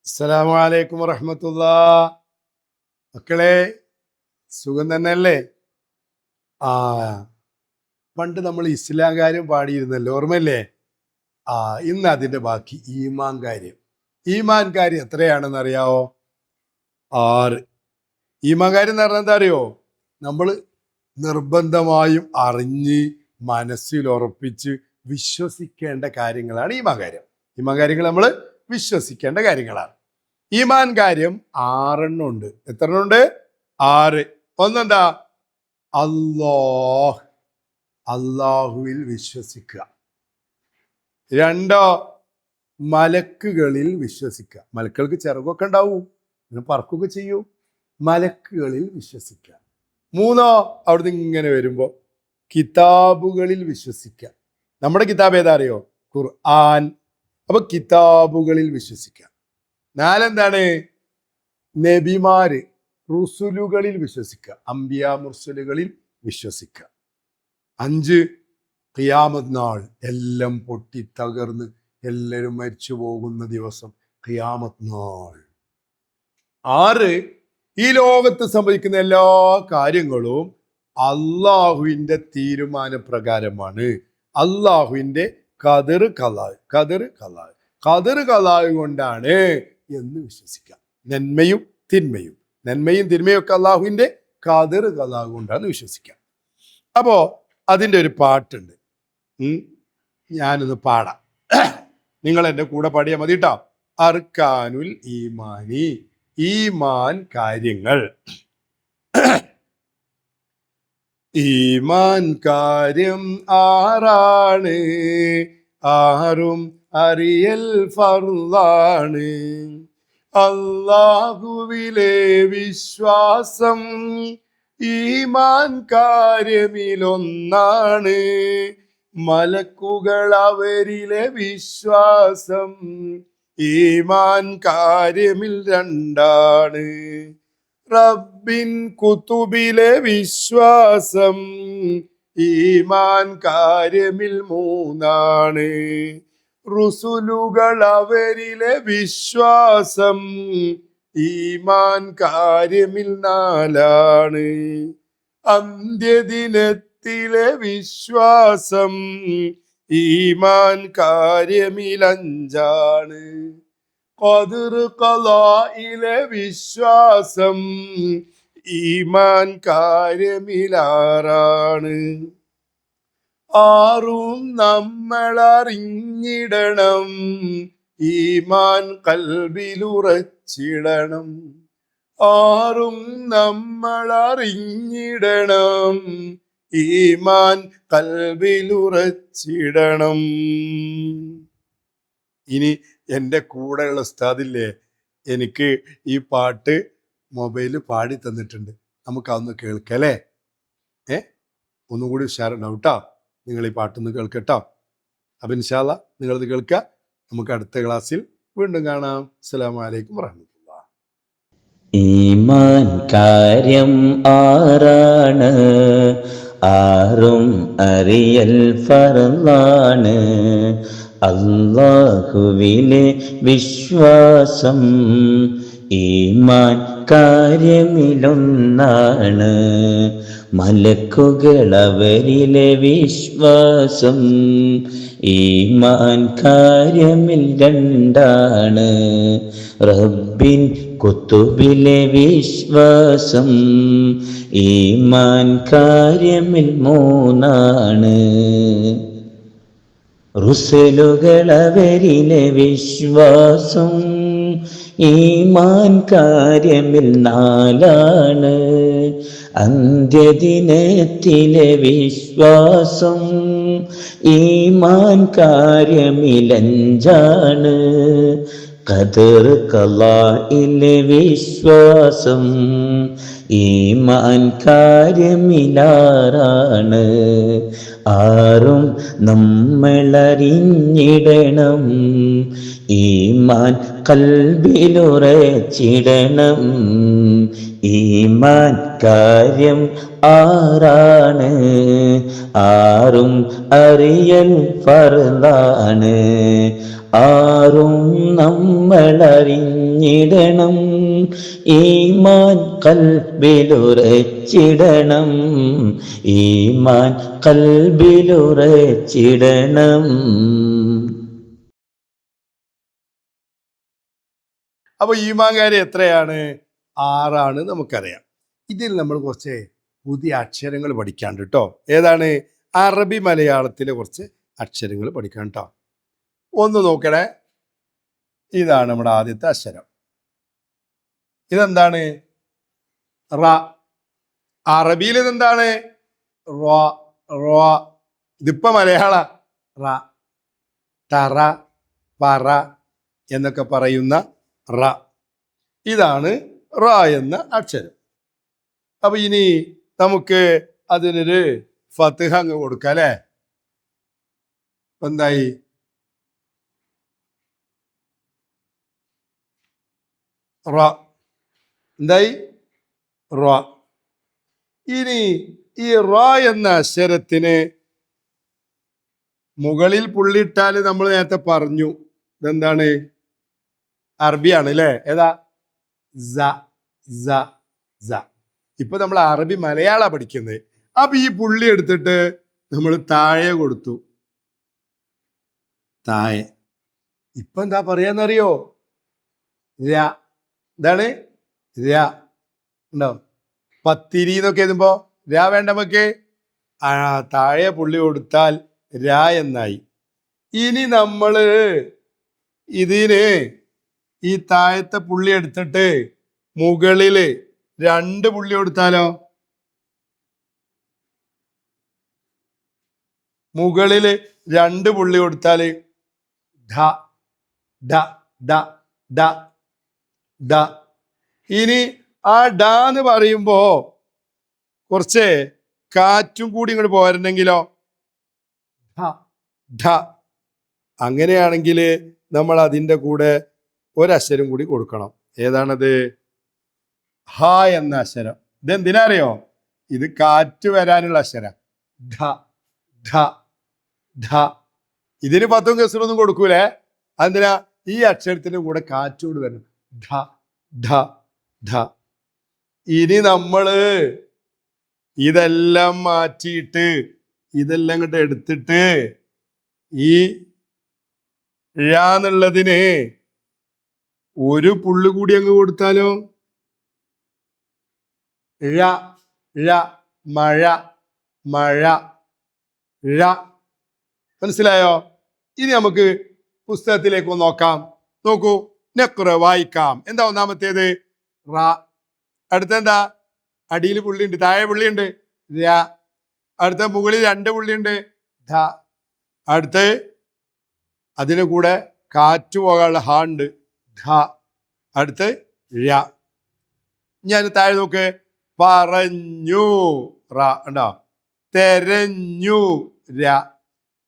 അസ്സലാമു അലൈക്കും വറഹ്മത്തുള്ളാഹ്. മക്കളെ, സുഖം തന്നെയല്ലേ? ആ പണ്ട് നമ്മൾ ഇസ്ലാം കാര്യം പാടിയിരുന്നല്ലോ, ഓർമ്മയില്ലേ? ആ ഇന്ന് അതിന്റെ ബാക്കി ഈമാൻ കാര്യം. ഈമാൻ കാര്യം എത്രയാണെന്ന് അറിയാവോ? 6. ഈമാൻ കാര്യം എന്ന് പറഞ്ഞാൽ എന്താ അറിയോ? നമ്മൾ നിർബന്ധമായും അറിഞ്ഞ് മനസ്സിൽ ഉറപ്പിച്ച് വിശ്വസിക്കേണ്ട കാര്യങ്ങളാണ് ഈമാൻ കാര്യം. ഈമാൻ കാര്യങ്ങൾ നമ്മൾ വിശ്വസിക്കേണ്ട കാര്യങ്ങളാണ്. ഈമാൻ കാര്യം 6 ഉണ്ട്. എത്ര ഉണ്ട്? 6. ഒന്നെന്താ? അല്ലാഹുവിൽ വിശ്വസിക്കുക. 2, മലക്കുകളിൽ വിശ്വസിക്കുക. മലക്കുകൾക്ക് ചിറകൊക്കെ ഉണ്ടാവും, പിന്നെ പറക്കുകയൊക്കെ ചെയ്യും. മലക്കുകളിൽ വിശ്വസിക്കുക. 3, അവിടുന്ന് ഇങ്ങനെ വരുമ്പോൾ കിതാബുകളിൽ വിശ്വസിക്കുക. നമ്മുടെ കിതാബ് ഏതാ അറിയോ? ഖുർആൻ. അപ്പൊ കിതാബുകളിൽ വിശ്വസിക്കുക. 4, എന്താണ്? നബിമാര്, റുസുലുകളിൽ വിശ്വസിക്കുക. അംബിയ മുർസലുകളിൽ വിശ്വസിക്കുക. 5, ഖിയാമത്ത് നാൾ, എല്ലാം പൊട്ടി തകർന്ന് എല്ലാവരും മരിച്ചു പോകുന്ന ദിവസം, ഖിയാമത്ത് നാൾ. 6, ഈ ലോകത്ത് സംഭവിക്കുന്ന എല്ലാ കാര്യങ്ങളും അള്ളാഹുവിന്റെ തീരുമാനപ്രകാരമാണ്. അള്ളാഹുവിന്റെ ഖദർ ഖലാ കൊണ്ടാണ് എന്ന് വിശ്വസിക്കാം. നന്മയും തിന്മയും ഒക്കെ അള്ളാഹുവിന്റെ ഖദർ ഖലാ കൊണ്ടാണ് വിശ്വസിക്കാം. അപ്പോ അതിൻ്റെ ഒരു പാട്ടുണ്ട്, ഞാനൊന്ന് പാടാം. നിങ്ങൾ എൻ്റെ കൂടെ പാടിയാൽ മതി കേട്ടോ. അർക്കാനുൽ ഈമാനി, ഈമാൻ കാര്യങ്ങൾ. ഈമാൻ കാര്യം 6 6 അറിയൽ ഫർളാണ്. അല്ലാഹുവിലെ വിശ്വാസം ഈമാൻ കാര്യമിലൊന്നാണ്. മലക്കുകൾ അവരിലെ വിശ്വാസം ഈമാൻ കാര്യമിൽ 2. റബ്ബിൻ കുതുബിലെ വിശ്വാസം ഈമാൻ കാര്യമിൽ 3. റുസുലുകൾ അവരിലെ വിശ്വാസം ഈമാൻ കാര്യമിൽ 4. അന്ത്യദിനത്തിലെ വിശ്വാസം ഈമാൻ കാര്യമിൽ 5. ഖദർ ഖലായിലെ വിശ്വാസം ഈമാൻ കാര്യമിൽ 6. 6 നമ്മൾ അറിഞ്ഞിടണം, ഈമാൻ ഖൽബിലുറച്ചിടണം. 6 നമ്മൾ അറിഞ്ഞിടണം, ഈമാൻ ഖൽബിലുറച്ചിടണം. ഇനി എൻ്റെ കൂടെയുള്ള ഉസ്താദില്ലേ, എനിക്ക് ഈ പാട്ട് മൊബൈലിൽ പാടി തന്നിട്ടുണ്ട്. നമുക്ക് അതൊന്ന് കേൾക്കല്ലേ? ഒന്നുകൂടി ഉഷാറുണ്ടാവും കേട്ടോ. നിങ്ങൾ ഈ പാട്ടൊന്ന് കേൾക്കട്ടോ. അപ്പം ഇൻഷാ അല്ലാഹ് നിങ്ങളത് കേൾക്കുക. നമുക്ക് അടുത്ത ക്ലാസ്സിൽ വീണ്ടും കാണാം. അസ്സലാമു അലൈക്കും വറഹ്മത്തുള്ളാഹി. ഈമാൻ കാര്യം 6 6 അറിയൽ ഫർളാണ്. അല്ലാഹുവിലെ വിശ്വാസം ഈമാൻ കാര്യമിലൊന്നാണ്. മലക്കുകൾ അവരിലെ വിശ്വാസം ഈമാൻ കാര്യമിൽ 2. റബ്ബിൻ കുതുബിലെ വിശ്വാസം ഈമാൻ കാര്യമിൽ 3. റുസുലുകൾ അവരിലെ വിശ്വാസം ഈമാൻ കാര്യമിൽ 4. അന്ത്യദിനത്തിലെ വിശ്വാസം ഈമാൻ കാര്യമിൽ 5. ഖദർ ഖലായിലെ വിശ്വാസം ഈമാൻ കാര്യമിൽ 6. 6 നമ്മളറിഞ്ഞിടണം, ഈമാൻ ഖൽബിലുറച്ചിടണം. ഈമാൻ കാര്യം 6 6 അറിയൽ ഫർളാണ്. ആരും നമ്മളറിഞ്ഞിടണം. ഈമാൻ കൽബിലുറച്ചിടണം. ഈമാൻ കൽബിലുറച്ചിടണം. അപ്പൊ ഈമാൻകാരി എത്രയാണ്? 6 നമുക്കറിയാം. ഇതിൽ നമ്മൾ കുറച്ച് പുതിയ അക്ഷരങ്ങൾ പഠിക്കാണ്ട് കേട്ടോ. ഏതാണ്? അറബി മലയാളത്തിലെ കുറച്ച് അക്ഷരങ്ങൾ പഠിക്കാൻ കേട്ടോ. ഒന്ന് നോക്കണേ. ഇതാണ് നമ്മുടെ ആദ്യത്തെ അക്ഷരം. ഇതെന്താണ്? റ. അറബിയിൽ ഇതെന്താണ്? റ. റ. ഇതിപ്പോ മലയാള റ. തറ, പറ എന്നൊക്കെ പറയുന്ന റ. ഇതാണ് റ എന്ന അക്ഷരം. അപ്പൊ ഇനി നമുക്ക് അതിനൊരു ഫത്ഹ അങ്ങ് കൊടുക്കാം അല്ലേ? എന്തായി? റ. എന്തായി? റ. ഇനി ഈ റ എന്ന അക്ഷരത്തിന് മുകളിൽ പുള്ളിയിട്ടാൽ നമ്മൾ നേരത്തെ പറഞ്ഞു ഇതെന്താണ്? അറബിയാണ് അല്ലേ? ഏതാ? സ. സ. സ. ഇപ്പൊ നമ്മൾ അറബി മലയാള പഠിക്കുന്നത്. അപ്പൊ ഈ പുള്ളി എടുത്തിട്ട് നമ്മൾ താഴെ കൊടുത്തു. താഴെ. ഇപ്പൊ എന്താ പറയാന്നറിയോ? ര. എന്താണ്? ര. ഉണ്ടോ? പത്തിരി എന്നൊക്കെ എഴുതുമ്പോ ര വേണ്ട നമുക്ക്? താഴെ പുള്ളി കൊടുത്താൽ ര എന്നായി. ഇനി നമ്മള് ഇതിന് ഈ താഴത്തെ പുള്ളി എടുത്തിട്ട് മുകളില് 2 പുള്ളി കൊടുത്താലോ? മുകളില് 2 പുള്ളി കൊടുത്താല് ധ. ഡ. ഡ. ഡ. ഡ. ഇനി ആ ഡ എന്ന് പറയുമ്പോ കുറച്ച് കാറ്റും കൂടി ഇങ്ങോട്ട് പോരണമെങ്കിലോ? ധ. ധ. അങ്ങനെയാണെങ്കിൽ നമ്മൾ അതിൻ്റെ കൂടെ ഒരക്ഷരം കൂടി കൊടുക്കണം. ഏതാണത്? ഹ എന്ന അക്ഷരം. ഇതെന്തിനാ അറിയോ? ഇത് കാറ്റ് വരാനുള്ള അക്ഷരം. ധ. ധ. ധ. ഇതിന് 10 കസറൊന്നും കൊടുക്കൂലേ? അതെന്തിനാ? ഈ അക്ഷരത്തിന്റെ കൂടെ കാറ്റോട് വരണം. ധ. ധ. ധ. ഇനി നമ്മള് ഇതെല്ലാം മാറ്റിയിട്ട് ഇതെല്ലാം ഇങ്ങോട്ട് എടുത്തിട്ട് ഈ ഴ എന്നുള്ളതിന് ഒരു പുള്ളി കൂടി അങ്ങ് കൊടുത്താലോ? ഴ. ഴ. മഴ. മഴ. ഴ. മനസ്സിലായോ? ഇനി നമുക്ക് പുസ്തകത്തിലേക്ക് നോക്കാം. നോക്കൂ. നെക്കുറ വായിക്കാം. എന്താ ഒന്നാമത്തേത്? റ. അടുത്തെന്താ? അടിയിൽ പുള്ളിയുണ്ട്, താഴെ പുള്ളിയുണ്ട്. ര. അടുത്ത മുകളിൽ 2 പുള്ളിയുണ്ട്. ധ. അടുത്ത് അതിന് കൂടെ കാറ്റ് പോകാനുള്ള ഹ ഉണ്ട്. ധ. അടുത്ത് ഴ. ഞാൻ താഴെ നോക്ക്. പറഞ്ഞു. റ. ഉണ്ടോ? തെരഞ്ഞു. ര.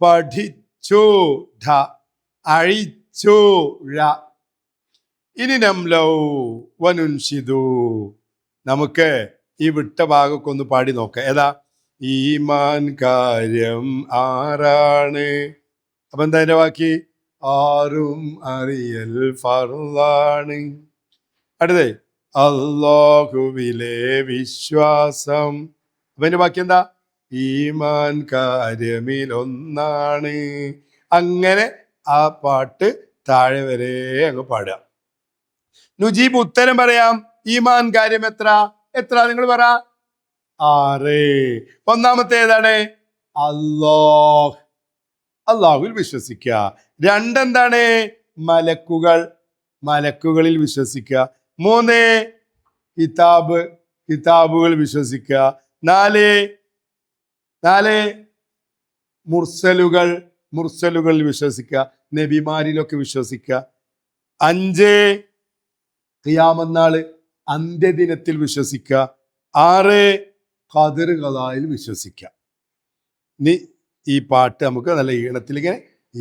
പഠിച്ചു. ധ. അഴിച്ചു. ഴ. ഇനി നംലൗ വനുൻഷിദു. നമുക്ക് ഈ വിട്ട ഭാഗമൊക്കെ ഒന്ന് പാടി നോക്കാം. ഏതാ? ഈമാൻ കാര്യം 6. അപ്പൊ എന്താ അതിന്റെ ബാക്കി? 6 അറിയൽ ഫർളാണ്. അടുത്തേ അല്ലാഹുവിലെ വിശ്വാസം. അപ്പൊ അതിന്റെ ബാക്കി എന്താ? ഈമാൻ കാര്യമിൽ 1. അങ്ങനെ ആ പാട്ട് താഴെ വരെ അങ്ങ് പാടുക. നുജീബ് ഉത്തരം പറയാം. ഈമാൻ കാര്യം എത്ര? എത്ര? നിങ്ങൾ പറ. 6. ഒന്നാമത്തെ ഏതാണ്? അല്ലാഹ്. അല്ലാഹുവിൽ വിശ്വസിക്കുക. 2 എന്താണ്? മലക്കുകൾ. മലക്കുകളിൽ വിശ്വസിക്കുക. 3 കിതാബ്. കിതാബുകൾ വിശ്വസിക്കുക. 4 മുർസലുകൾ. മുർസലുകളിൽ വിശ്വസിക്കുക. നബിമാരിലൊക്കെ വിശ്വസിക്കുക. 5 ഖിയാമത്ത് നാള്, അന്ത്യദിനത്തിൽ വിശ്വസിക്കുക. 6 ഖദർ ഖദായിൽ വിശ്വസിക്കുക. ഈ പാട്ട് നമുക്ക് നല്ല ഈണത്തിൽ ഇങ്ങനെ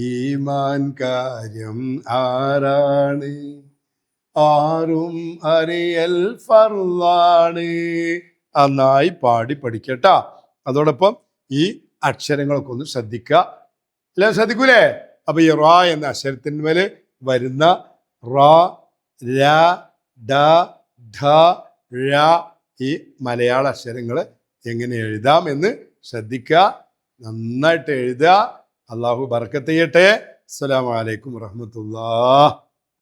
ഈമാൻ കാര്യം 6 6 അറിയൽ ഫർളാണ്. നന്നായി പാടി പഠിക്കട്ടാ. അതോടൊപ്പം ഈ അക്ഷരങ്ങളൊക്കെ ഒന്ന് ശ്രദ്ധിക്കുക. എല്ലാം ശ്രദ്ധിക്കൂലേ? അപ്പോൾ ഈ റ എന്ന അക്ഷരത്തിന്മേൽ വരുന്ന റ, ര, ഡ, ധ, ഴ ഈ മലയാള അക്ഷരങ്ങൾ എങ്ങനെ എഴുതാം എന്ന് ശ്രദ്ധിക്കുക. നന്നായിട്ട് എഴുതുക. അള്ളാഹു ബർക്കത്ത് ചെയ്യട്ടെ. അസ്സലാമു അലൈക്കും വറഹ്മത്തുള്ളാഹി.